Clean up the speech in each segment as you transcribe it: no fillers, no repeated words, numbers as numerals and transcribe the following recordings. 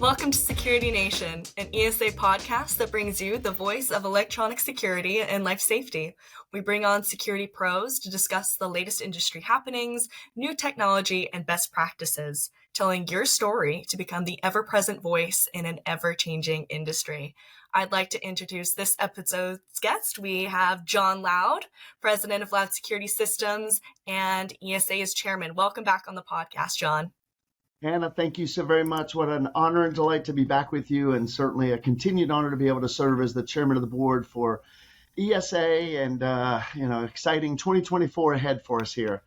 Welcome to Security Nation, an ESA podcast that brings you the voice of electronic security and life safety. We bring on security pros to discuss the latest industry happenings, new technology, and best practices, telling your story to become the ever-present voice in an ever-changing industry. I'd like to introduce this episode's guest. We have John Loud, president of Loud Security Systems and ESA's chairman. Welcome back on the podcast, John. Hannah, thank you so very much. What an honor and delight to be back with you, and certainly a continued honor to be able to serve as the chairman of the board for ESA, and exciting 2024 ahead for us here.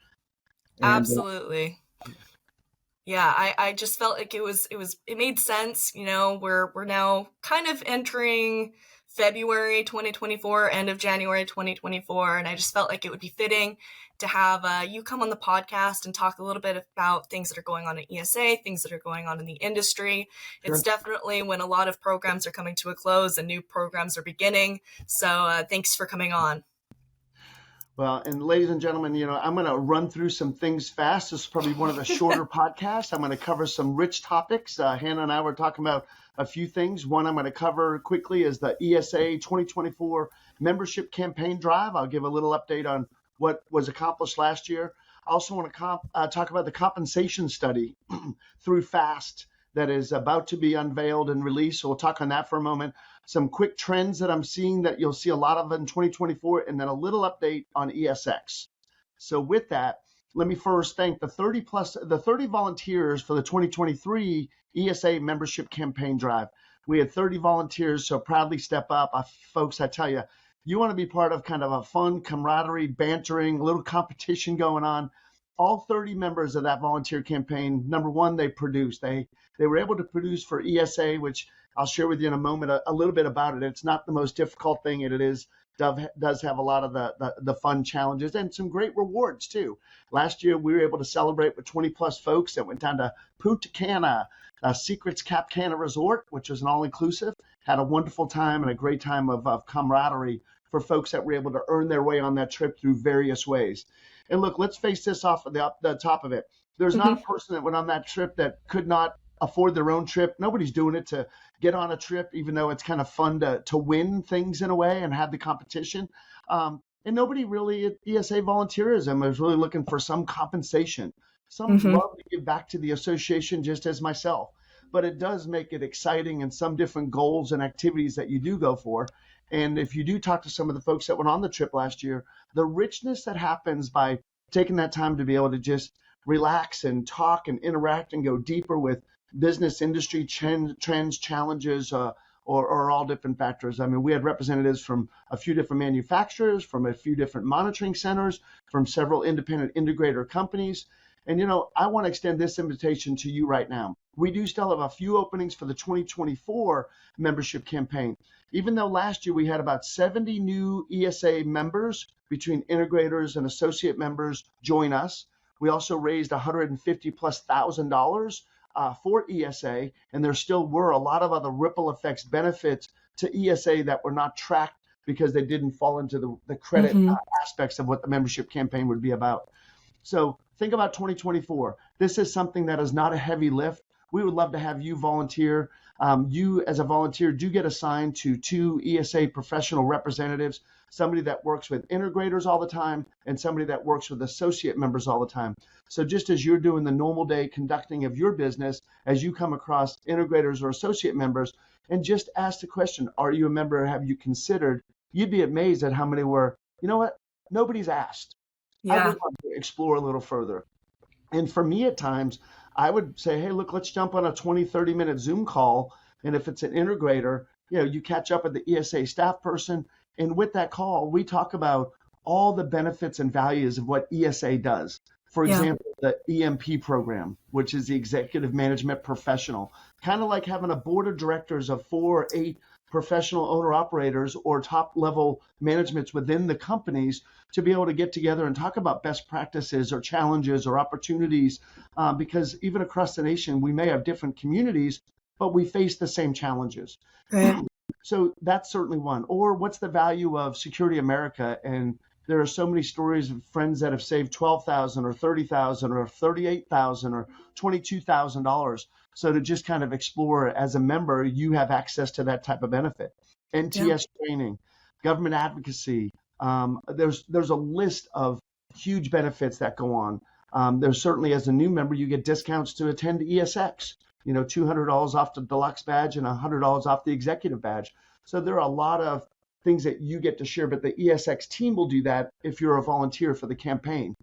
Absolutely. Yeah, I just felt like it made sense. You know, we're now kind of entering February 2024, end of January 2024, and I just felt like it would be fitting to have you come on the podcast and talk a little bit about things that are going on at ESA, things that are going on in the industry. Sure. It's definitely when a lot of programs are coming to a close and new programs are beginning. So thanks for coming on. Well, and ladies and gentlemen, I'm going to run through some things fast. This is probably one of the shorter podcasts. I'm going to cover some rich topics. Hannah and I were talking about a few things. One I'm going to cover quickly is the ESA 2024 membership campaign drive. I'll give a little update on what was accomplished last year. I also want to talk about the compensation study through FAST that is about to be unveiled and released. So we'll talk on that for a moment. Some quick trends that I'm seeing that you'll see a lot of in 2024, and then a little update on ESX. So with that, let me first thank the 30 volunteers for the 2023 ESA membership campaign drive. We had 30 volunteers, so proudly step up. Folks, I tell you, you want to be part of kind of a fun camaraderie, bantering, little competition going on. All 30 members of that volunteer campaign, number one, they produced. They were able to produce for ESA, which I'll share with you in a moment a little bit about it. It's not the most difficult thing, and it does have a lot of the fun challenges and some great rewards too. Last year, we were able to celebrate with 20 plus folks that went down to Punta Cana, Secrets Cap Cana Resort, which was an all-inclusive. Had a wonderful time and a great time of camaraderie for folks that were able to earn their way on that trip through various ways. And look, let's face this off of the top of it. There's not a person that went on that trip that could not afford their own trip. Nobody's doing it to get on a trip, even though it's kind of fun to win things in a way and have the competition. And nobody really at ESA volunteerism is really looking for some compensation. Some love to give back to the association, just as myself. But it does make it exciting, and some different goals and activities that you do go for. And if you do talk to some of the folks that went on the trip last year, the richness that happens by taking that time to be able to just relax and talk and interact and go deeper with business industry trends, challenges, or all different factors. I mean, we had representatives from a few different manufacturers, from a few different monitoring centers, from several independent integrator companies. And, I want to extend this invitation to you right now. We do still have a few openings for the 2024 membership campaign. Even though last year we had about 70 new ESA members between integrators and associate members join us. We also raised $150,000+ for ESA, and there still were a lot of other ripple effects benefits to ESA that were not tracked because they didn't fall into the credit aspects of what the membership campaign would be about. So think about 2024. This is something that is not a heavy lift. We would love to have you volunteer. You as a volunteer do get assigned to 2 ESA professional representatives, somebody that works with integrators all the time and somebody that works with associate members all the time. So just as you're doing the normal day conducting of your business, as you come across integrators or associate members, and just ask the question, are you a member or have you considered? You'd be amazed at how many were, you know what, nobody's asked. Yeah. I would love to explore a little further. And for me at times, I would say, hey, look, let's jump on a 20, 30-minute Zoom call. And if it's an integrator, you catch up with the ESA staff person. And with that call, we talk about all the benefits and values of what ESA does. For example, the EMP program, which is the Executive Management Professional, kind of like having a board of directors of 4 or 8 professional owner-operators or top-level managements within the companies to be able to get together and talk about best practices or challenges or opportunities, because even across the nation, we may have different communities, but we face the same challenges. Right. So that's certainly one. Or what's the value of Security America and there are so many stories of friends that have saved $12,000 or $30,000 or $38,000 or $22,000. So to just kind of explore as a member, you have access to that type of benefit. Yeah. NTS training, government advocacy. There's a list of huge benefits that go on. There's certainly, as a new member, you get discounts to attend ESX. $200 off the deluxe badge and $100 off the executive badge. So there are a lot of things that you get to share, but the ESX team will do that if you're a volunteer for the campaign.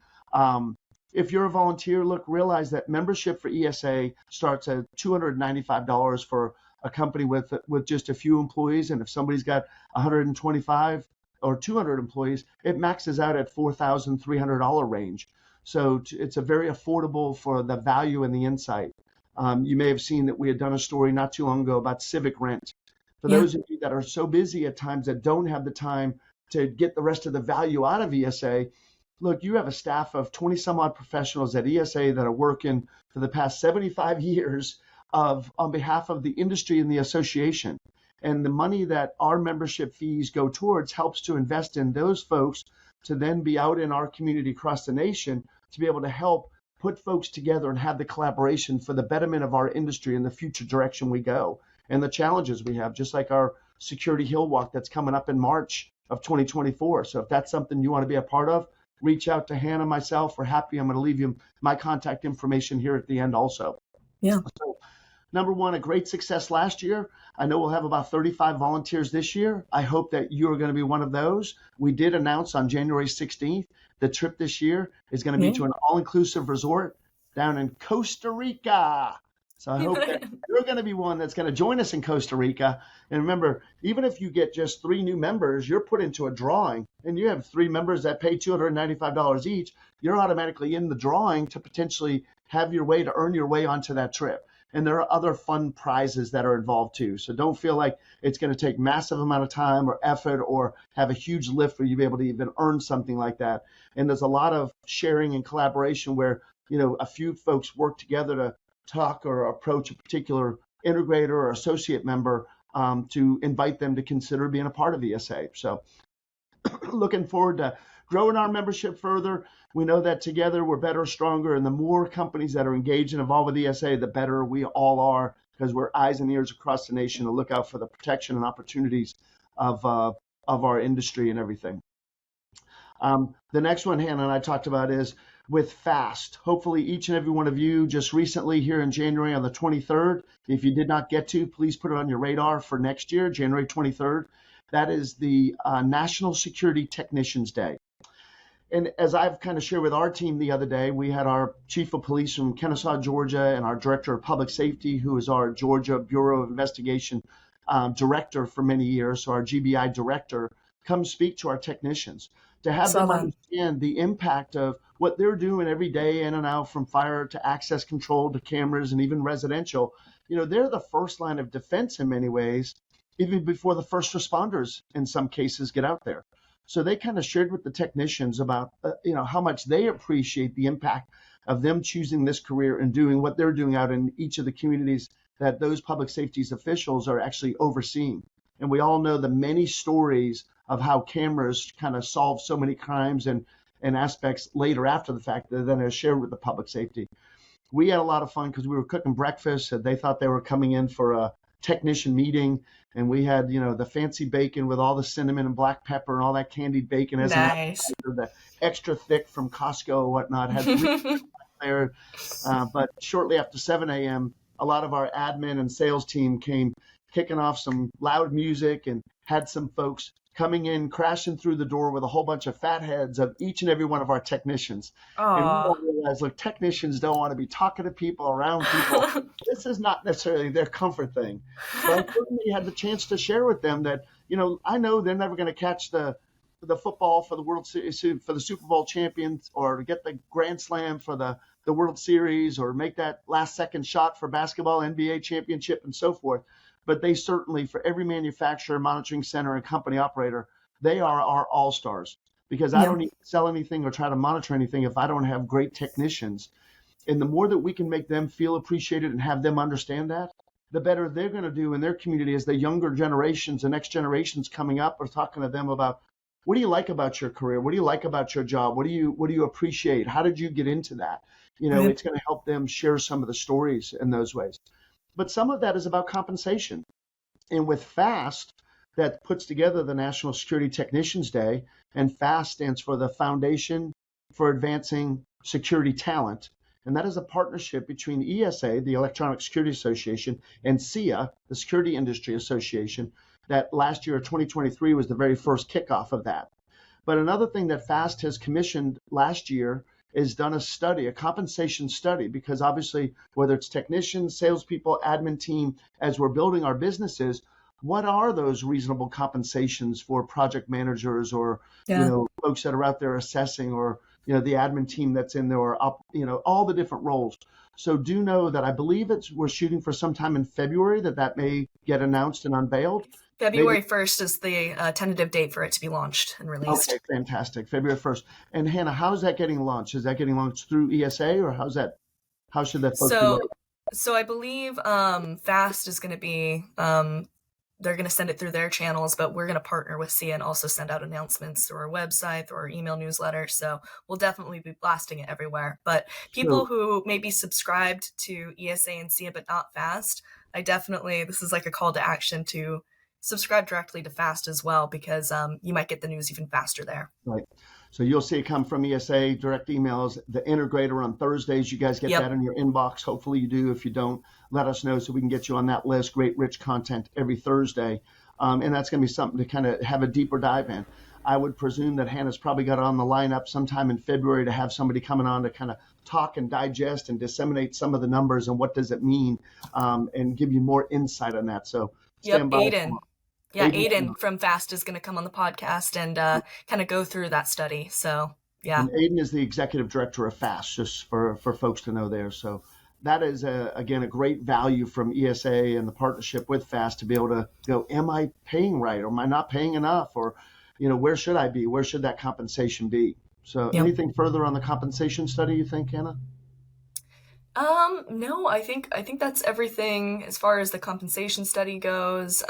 If you're a volunteer, realize that membership for ESA starts at $295 for a company with just a few employees. And if somebody's got 125 or 200 employees, it maxes out at $4,300 range. So it's a very affordable for the value and the insight. You may have seen that we had done a story not too long ago about civic rent. For those of you that are so busy at times that don't have the time to get the rest of the value out of ESA, look, you have a staff of 20 some odd professionals at ESA that are working for the past 75 years on behalf of the industry and the association. And the money that our membership fees go towards helps to invest in those folks to then be out in our community across the nation to be able to help put folks together and have the collaboration for the betterment of our industry and the future direction we go and the challenges we have, just like our Security Hill Walk that's coming up in March of 2024. So if that's something you want to be a part of, reach out to Hannah, myself. We're happy. I'm going to leave you my contact information here at the end also. Yeah. So, number one, a great success last year. I know we'll have about 35 volunteers this year. I hope that you are going to be one of those. We did announce on January 16th, the trip this year is going to be to an all-inclusive resort down in Costa Rica. So I hope that you're going to be one that's going to join us in Costa Rica. And remember, even if you get just 3 new members, you're put into a drawing and you have 3 members that pay $295 each. You're automatically in the drawing to potentially have your way to earn your way onto that trip. And there are other fun prizes that are involved too. So don't feel like it's going to take massive amount of time or effort or have a huge lift for you to be able to even earn something like that. And there's a lot of sharing and collaboration where, a few folks work together to talk or approach a particular integrator or associate member to invite them to consider being a part of ESA. So looking forward to growing our membership further. We know that together we're better, stronger, and the more companies that are engaged and involved with ESA, the better we all are, because we're eyes and ears across the nation to look out for the protection and opportunities of our industry and everything. The next one Hannah and I talked about is with FAST. Hopefully each and every one of you just recently here in January on the 23rd, if you did not get to, please put it on your radar for next year, January 23rd. That is the National Security Technicians Day. And as I've kind of shared with our team the other day, we had our chief of police from Kennesaw, Georgia, and our director of public safety, who is our Georgia Bureau of Investigation director for many years, so our GBI director, come speak to our technicians to have them understand the impact of what they're doing every day in and out, from fire to access control to cameras and even residential. They're the first line of defense in many ways, even before the first responders in some cases get out there. So they kind of shared with the technicians about, how much they appreciate the impact of them choosing this career and doing what they're doing out in each of the communities that those public safety officials are actually overseeing. And we all know the many stories of how cameras kind of solve so many crimes and aspects later after the fact that then are shared with the public safety. We had a lot of fun because we were cooking breakfast and they thought they were coming in for a technician meeting, and we had the fancy bacon with all the cinnamon and black pepper and all that candied bacon as nice. the extra thick from Costco and whatnot. Had 3 there, but shortly after 7 a.m., a lot of our admin and sales team came kicking off some loud music and had some folks coming in, crashing through the door with a whole bunch of fat heads of each and every one of our technicians. Aww. And we all realized, look, technicians don't want to be talking to people, around people. This is not necessarily their comfort thing. But I certainly had the chance to share with them that, I know they're never going to catch the football for the World Series, for the Super Bowl champions, or to get the Grand Slam for the World Series, or make that last second shot for basketball, NBA championship, and so forth. But they certainly, for every manufacturer, monitoring center, and company operator, they are our all-stars, because I don't need to sell anything or try to monitor anything if I don't have great technicians. And the more that we can make them feel appreciated and have them understand that, the better they're going to do in their community as the younger generations, the next generations coming up, are talking to them about what do you like about your career? What do you like about your job? What do you appreciate? How did you get into that? Right. It's going to help them share some of the stories in those ways. But some of that is about compensation. And with FAST, that puts together the National Security Technicians Day, and FAST stands for the Foundation for Advancing Security Talent. And that is a partnership between ESA, the Electronic Security Association, and SIA, the Security Industry Association, that last year, 2023, was the very first kickoff of that. But another thing that FAST has commissioned last year is done a study, a compensation study, because obviously, whether it's technicians, salespeople, admin team, as we're building our businesses, what are those reasonable compensations for project managers or Yeah. folks that are out there assessing, or the admin team that's in there, or all the different roles. So do know that I believe we're shooting for sometime in February that may get announced and unveiled. Maybe. February 1st is the tentative date for it to be launched and Okay, released. fantastic. February 1st. And Hannah, how's that getting launched? Is that getting launched through ESA, or how should that folks be So, looking? so I believe Fast is going to be they're going to send it through their channels, but we're going to partner with SIA and also send out announcements through our website, through our email newsletter. So we'll definitely be blasting it everywhere. But people So, who may be subscribed to ESA and SIA but not Fast, this is like a call to action to subscribe directly to Fast as well, because you might get the news even faster there. right. So you'll see it come from ESA, direct emails, the integrator on Thursdays. You guys get Yep. that in your inbox. Hopefully you do. If you don't, let us know so we can get you on that list. Great, rich content every Thursday. And that's going to be something to kind of have a deeper dive in. I would presume that Hannah's probably got on the lineup sometime in February to have somebody coming on to kind of talk and digest and disseminate some of the numbers and what does it mean, and give you more insight on that. So Yep, stand by. Aiden. Yeah, Aiden, Aiden from Fast is going to come on the podcast and kind of go through that study. So, yeah. and Aiden is the executive director of FAST, just for folks to know there. So that is, again, a great value from ESA and the partnership with FAST to be able to go, am I paying right, or am I not paying enough, or where should I be? Where should that compensation be? So Yep. anything further on the compensation study, you think, Hannah? No, I think that's everything as far as the compensation study goes.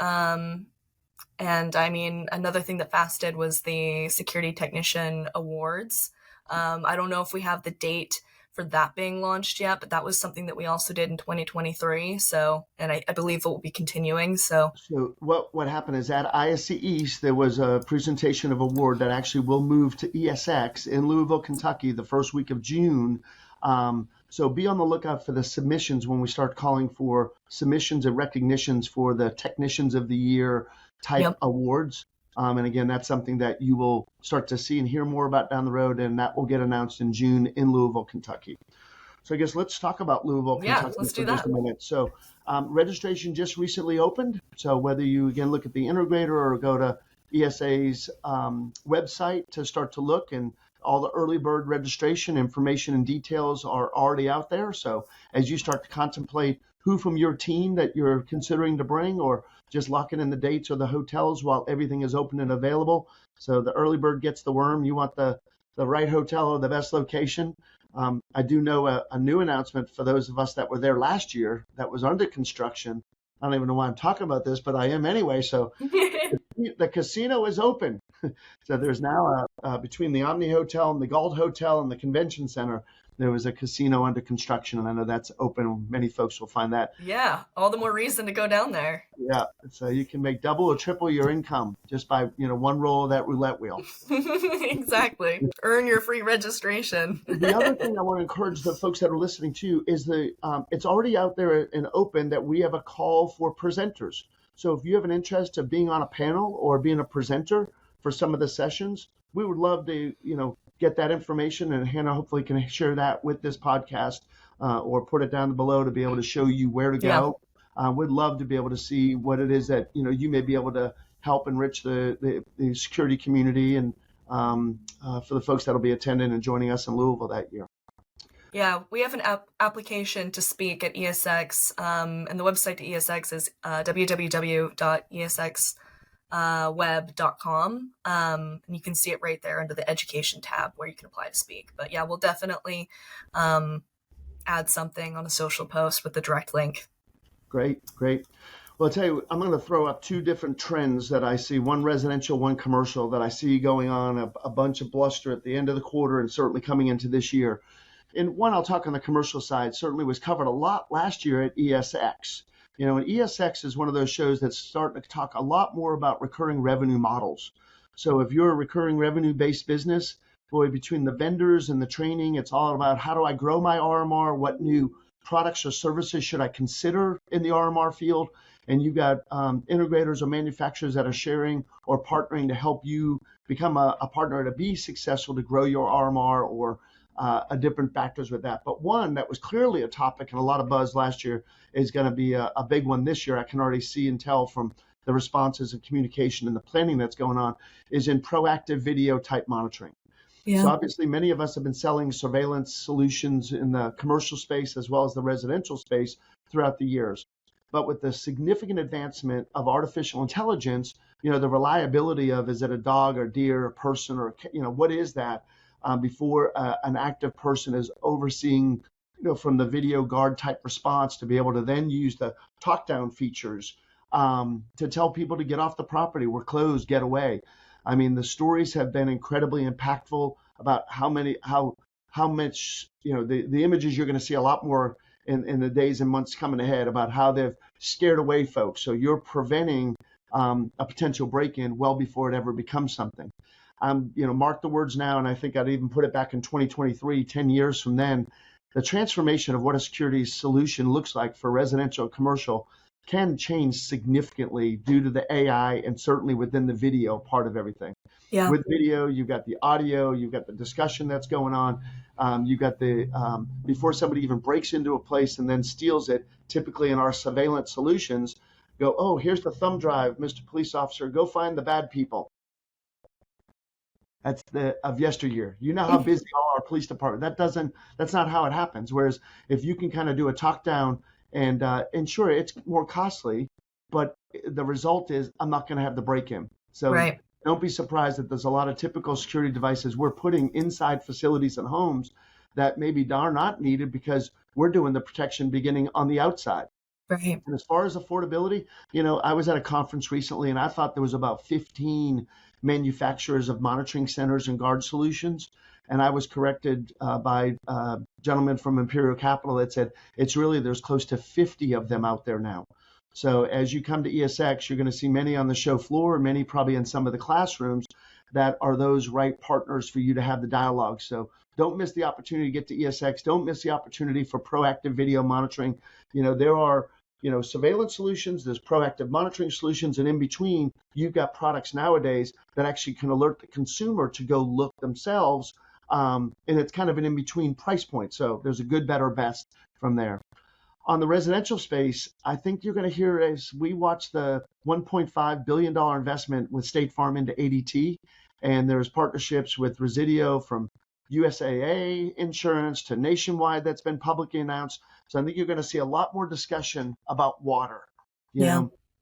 And I mean, another thing that FAST did was the Security Technician Awards. I don't know if we have the date for that being launched yet, but that was something that we also did in 2023. So, and I believe it will be continuing. So, So what happened is at ISC East, there was a presentation of award that actually will move to ESX in Louisville, Kentucky, the first week of June. So be on the lookout for the submissions when we start calling for submissions and recognitions for the Technicians of the Year type yep. awards. And again, that's something that you will start to see and hear more about down the road, and that will get announced in June in Louisville, Kentucky. So I guess let's talk about Louisville, Yeah, Kentucky let's for do just that. a minute. So registration just recently opened. So whether you, again, look at the integrator or go to ESA's website to start to look, and all the early bird registration information and details are already out there. So as you start to contemplate who from your team that you're considering to bring, or just locking in the dates or the hotels while everything is open and available. So the early bird gets the worm. You want the right hotel or the best location. I do know a new announcement for those of us that were there last year that was under construction. I don't even know why I'm talking about this, but I am anyway. So the casino is open. So there's now between the Omni Hotel and the Galt Hotel and the Convention Center, there was a casino under construction, and I know that's open. Many folks will find that. Yeah, all the more reason to go down there. Yeah, so you can make double or triple your income just by one roll of that roulette wheel. Exactly. Earn your free registration. The other thing I want to encourage the folks that are listening to is it's already out there and open that we have a call for presenters. So if you have an interest of being on a panel or being a presenter for some of the sessions, we would love to get that information, and Hannah hopefully can share that with this podcast, or put it down below to be able to show you where to go. We'd love to be able to see what it is that you may be able to help enrich the security community, and for the folks that'll be attending and joining us in Louisville that year. Yeah, we have an application to speak at ESX, and the website to ESX is www.esxweb.com. And you can see it right there under the education tab where you can apply to speak. But yeah, we'll definitely add something on a social post with the direct link. Great. Well, I'll tell you, I'm going to throw up two different trends that I see, one residential, one commercial, that I see going on, a bunch of bluster at the end of the quarter and certainly coming into this year. And one, I'll talk on the commercial side, certainly was covered a lot last year at ESX. And ESX is one of those shows that's starting to talk a lot more about recurring revenue models. So if you're a recurring revenue based business, boy, between the vendors and the training, it's all about how do I grow my RMR? What new products or services should I consider in the RMR field? And you've got integrators or manufacturers that are sharing or partnering to help you become a partner to be successful to grow your RMR or a different factors with that. But one that was clearly a topic and a lot of buzz last year is going to be a big one this year. I can already see and tell from the responses and communication and the planning that's going on is in proactive video type monitoring. So obviously many of us have been selling surveillance solutions in the commercial space as well as the residential space throughout the years. But with the significant advancement of artificial intelligence, the reliability of is it a dog or deer, a person, or what is that before an active person is overseeing, from the video guard type response to be able to then use the talk down features to tell people to get off the property, we're closed, get away. I mean, the stories have been incredibly impactful about how much, the images you're going to see a lot more in the days and months coming ahead about how they've scared away folks. So you're preventing a potential break-in well before it ever becomes something. Mark the words now, and I think I'd even put it back in 2023, 10 years from then, the transformation of what a security solution looks like for residential and commercial can change significantly due to the AI and certainly within the video part of everything. Yeah. With video, you've got the audio, you've got the discussion that's going on. You've got the, before somebody even breaks into a place and then steals it, typically in our surveillance solutions, go, oh, here's the thumb drive, Mr. Police Officer, go find the bad people. That's of yesteryear. You know how busy all our police department. That's not how it happens. Whereas if you can kind of do a talk down and sure, it's more costly, but the result is I'm not going to have the break-in. So Right. Don't be surprised that there's a lot of typical security devices we're putting inside facilities and homes that maybe are not needed because we're doing the protection beginning on the outside. Right. And as far as affordability, I was at a conference recently and I thought there was about 15 manufacturers of monitoring centers and guard solutions. And I was corrected by a gentleman from Imperial Capital that said there's close to 50 of them out there now. So as you come to ESX, you're going to see many on the show floor, many probably in some of the classrooms that are those right partners for you to have the dialogue. So don't miss the opportunity to get to ESX. Don't miss the opportunity for proactive video monitoring. There are, surveillance solutions, there's proactive monitoring solutions, and in between, you've got products nowadays that actually can alert the consumer to go look themselves. And it's kind of an in-between price point. So there's a good, better, best from there. On the residential space, I think you're going to hear as we watch the $1.5 billion investment with State Farm into ADT, and there's partnerships with Residio from USAA Insurance to Nationwide that's been publicly announced. So I think you're going to see a lot more discussion about water.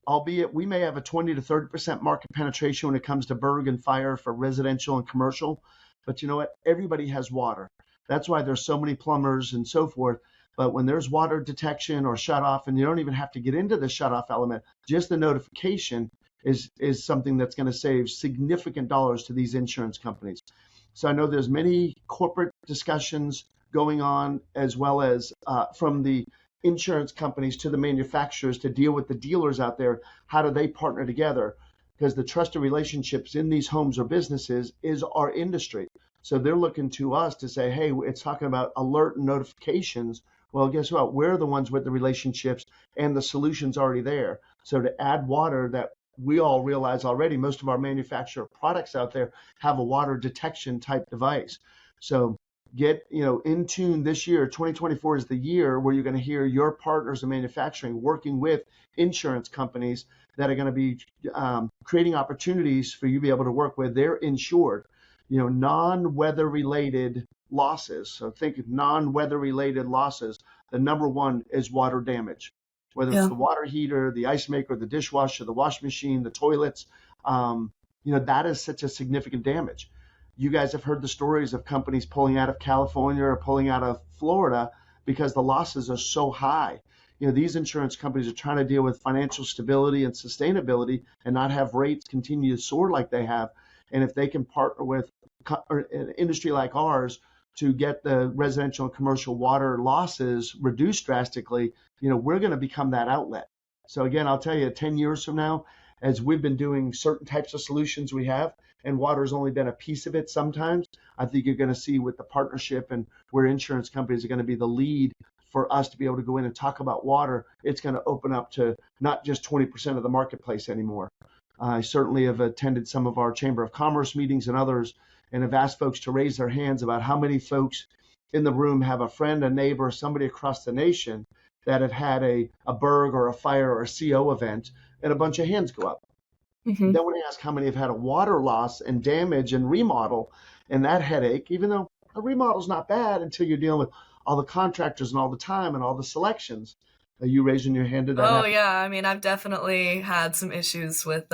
Albeit we may have a 20 to 30% market penetration when it comes to Berg and fire for residential and commercial. But you know what? Everybody has water. That's why there's so many plumbers and so forth. But when there's water detection or shut off, and you don't even have to get into the shut off element, just the notification is something that's going to save significant dollars to these insurance companies. So I know there's many corporate discussions going on, as well as from the insurance companies to the manufacturers to deal with the dealers out there. How do they partner together? Because the trusted relationships in these homes or businesses is our industry. So they're looking to us to say, hey, it's talking about alert and notifications. Well, guess what? We're the ones with the relationships and the solutions already there. So to add water, that we all realize already, most of our manufacturer products out there have a water detection type device. So get in tune this year. 2024 is the year where you're going to hear your partners in manufacturing working with insurance companies that are going to be creating opportunities for you to be able to work with. They're insured, non-weather related losses. So think of non-weather related losses. The number one is water damage, whether it's the water heater, the ice maker, the dishwasher, the washing machine, the toilets. That is such a significant damage. You guys have heard the stories of companies pulling out of California or pulling out of Florida because the losses are so high. these insurance companies are trying to deal with financial stability and sustainability and not have rates continue to soar like they have. And if they can partner with an industry like ours to get the residential and commercial water losses reduced drastically, we're going to become that outlet. So again, I'll tell you, 10 years from now, as we've been doing certain types of solutions we have, and water has only been a piece of it sometimes, I think you're going to see with the partnership and where insurance companies are going to be the lead for us to be able to go in and talk about water, it's going to open up to not just 20% of the marketplace anymore. I certainly have attended some of our Chamber of Commerce meetings and others, and have asked folks to raise their hands about how many folks in the room have a friend, a neighbor, somebody across the nation that have had a berg or a fire or a CO event, and a bunch of hands go up. Mm-hmm. Then when I ask how many have had a water loss and damage and remodel and that headache, even though a remodel's not bad until you're dealing with all the contractors and all the time and all the selections. Are you raising your hand to that? Oh yeah, I mean, I've definitely had some issues with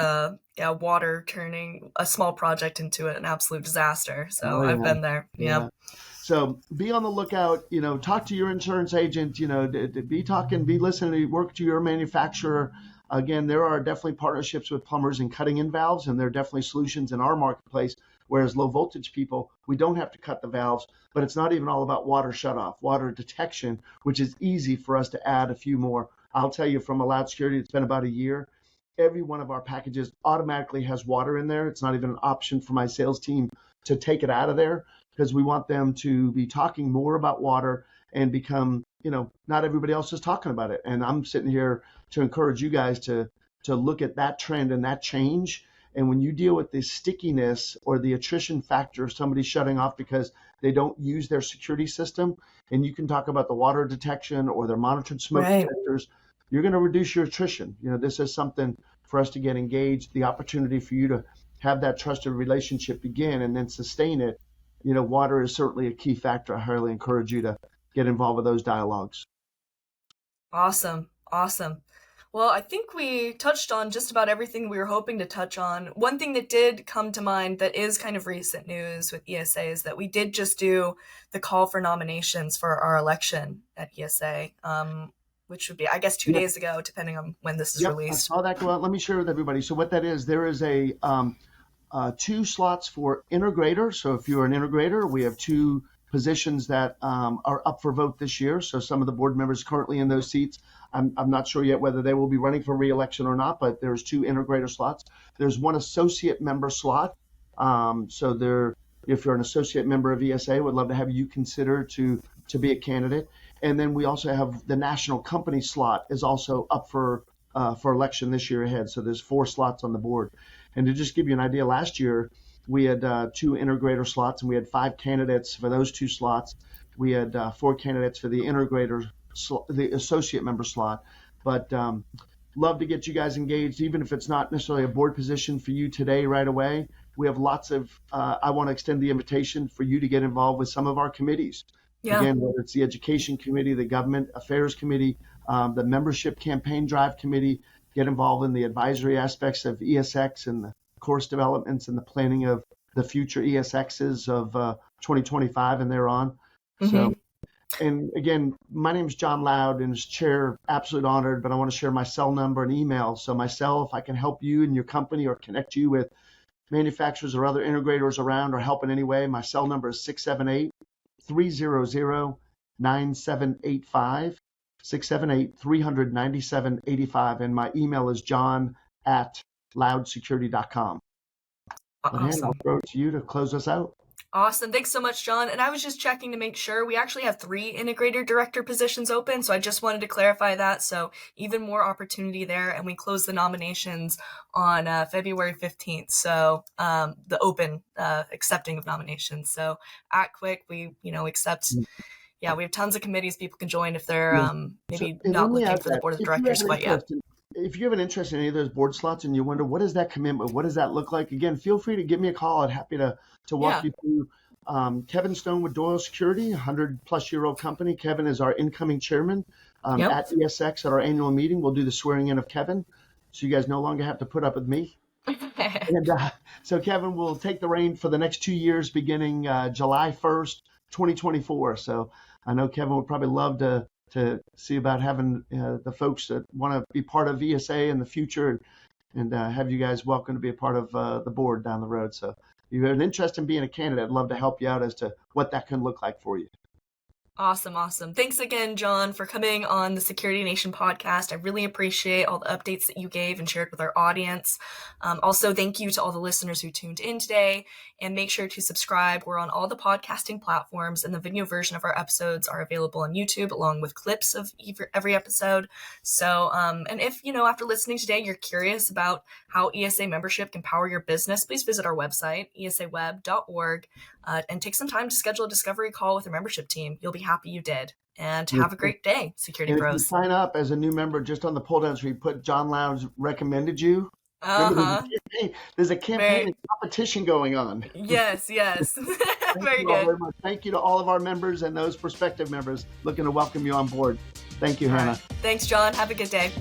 water turning a small project into an absolute disaster. So I've been there. Yeah. So be on the lookout, talk to your insurance agent, be listening, work to your manufacturer. Again, there are definitely partnerships with plumbers and cutting in valves, and there are definitely solutions in our marketplace. Whereas low voltage people, we don't have to cut the valves, but it's not even all about water shutoff, water detection, which is easy for us to add a few more. I'll tell you, from Allowed Security, it's been about a year. Every one of our packages automatically has water in there. It's not even an option for my sales team to take it out of there, because we want them to be talking more about water and become, not everybody else is talking about it. And I'm sitting here to encourage you guys to look at that trend and that change. And when you deal with the stickiness or the attrition factor of somebody shutting off because they don't use their security system, and you can talk about the water detection or their monitored smoke detectors, you're going to reduce your attrition. This is something for us to get engaged, the opportunity for you to have that trusted relationship begin and then sustain it. Water is certainly a key factor. I highly encourage you to get involved with those dialogues. Awesome. Well, I think we touched on just about everything we were hoping to touch on. One thing that did come to mind that is kind of recent news with ESA is that we did just do the call for nominations for our election at ESA, which would be, I guess, 2 days ago, depending on when this is released. I saw that go out. Let me share with everybody. So what that is, there is a 2 slots for integrator. So if you're an integrator, we have 2 positions that are up for vote this year. So some of the board members currently in those seats, I'm not sure yet whether they will be running for re-election or not, but there's 2 integrator slots. There's 1 associate member slot. If you're an associate member of ESA, would love to have you consider to be a candidate. And then we also have the national company slot is also up for election this year ahead. So there's 4 slots on the board. And to just give you an idea, last year we had 2 integrator slots, and we had 5 candidates for those 2 slots. We had 4 candidates for the integrator, the associate member slot. But love to get you guys engaged, even if it's not necessarily a board position for you today right away. We have lots of, I want to extend the invitation for you to get involved with some of our committees. Yeah. Again, whether it's the Education Committee, the Government Affairs Committee, the Membership Campaign Drive Committee, get involved in the advisory aspects of ESX and the course developments and the planning of the future ESXs of 2025 and thereon. Mm-hmm. So, and again, my name is John Loud, and as chair, absolutely honored, but I want to share my cell number and email. So my cell, if I can help you and your company or connect you with manufacturers or other integrators around or help in any way, my cell number is 678-300-9785, 678-300-9785, and my email is john@loudsecurity.com. Awesome. I'll throw it to you to close us out. Awesome. Thanks so much, John. And I was just checking to make sure we actually have 3 integrator director positions open. So I just wanted to clarify that. So even more opportunity there. And we close the nominations on February 15th. So the open accepting of nominations. So act quick. We, accept. Yeah, we have tons of committees people can join if they're not looking for the board of directors quite yet. If you have an interest in any of those board slots and you wonder, what is that commitment? What does that look like? Again, feel free to give me a call. I'm happy to walk you through. Kevin Stone with Doyle Security, 100-plus-year-old company. Kevin is our incoming chairman at ESX at our annual meeting. We'll do the swearing in of Kevin, so you guys no longer have to put up with me. And so Kevin will take the reign for the next 2 years, beginning July 1st, 2024. So I know Kevin would probably love to to see about having the folks that want to be part of ESA in the future, and have you guys welcome to be a part of the board down the road. So if you have an interest in being a candidate, I'd love to help you out as to what that can look like for you. Awesome. Thanks again, John, for coming on the Security Nation podcast. I really appreciate all the updates that you gave and shared with our audience. Also, thank you to all the listeners who tuned in today, and make sure to subscribe. We're on all the podcasting platforms, and the video version of our episodes are available on YouTube along with clips of every episode. So, and if, after listening today, you're curious about how ESA membership can power your business, please visit our website, esaweb.org, and take some time to schedule a discovery call with our membership team. You'll be happy you did. And have a great day, Security and Pros. If you sign up as a new member, just on the pull down screen, put John Lowndes recommended you. There's a campaign and competition going on. Yes. Very good. Very much. Thank you to all of our members and those prospective members. Looking to welcome you on board. Thank you, Hannah. Right. Thanks, John. Have a good day.